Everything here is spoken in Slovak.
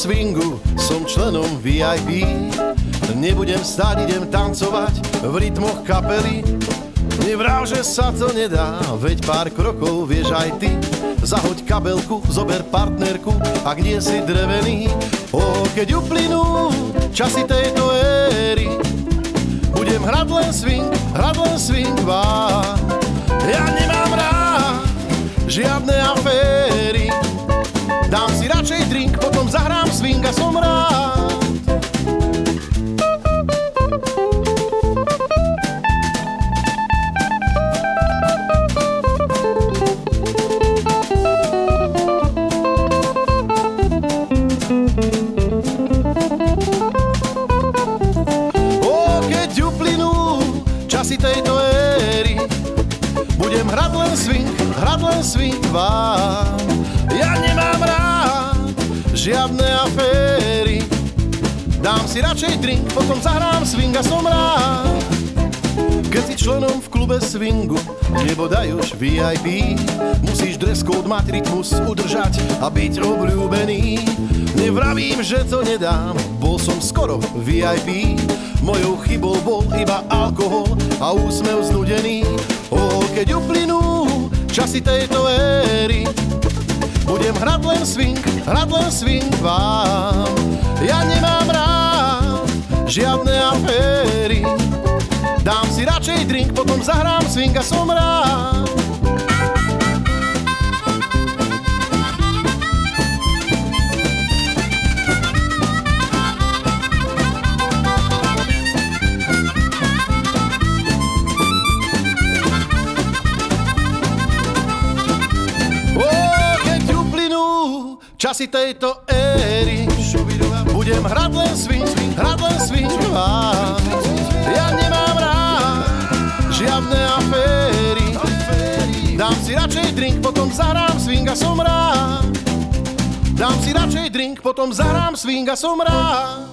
swingu, som členom VIP. Nebudem stáť, idem tancovať v rytmoch kapely. Nevráv, že sa to nedá, veď pár krokov vieš aj ty. Zahoď kabelku, zober partnerku, ak nie si drevený. Keď uplynú časy tejto éry, budem hrať len swing vám. Ja nemám rád žiadne aféry, dám si radšej drink, potom zahrám swing a som rád. Časy tejto éry, budem hrať len swing vám. Ja nemám rád žiadne aféry, dám si radšej drink, potom zahrám swing a som rád. Keď si členom v klube swingu, nebodaj už VIP, musíš dress code mať, rytmus udržať a byť obľúbený. Nevravím, že to nedám, bol som skoro VIP. Mojou chybou bol iba alkohol a úsmev znudený. Keď uplynú časy tejto éry, budem hrať len swing vám. Ja nemám rád žiadne aféry, dám si radšej drink, potom zahrám swing a som rád. Časy tejto éry, budem hrať len swing vám. Ja nemám rád žiadne aféry, dám si radšej drink, potom zahrám swing a som rád. Dám si radšej drink, potom zahrám swing a som rád.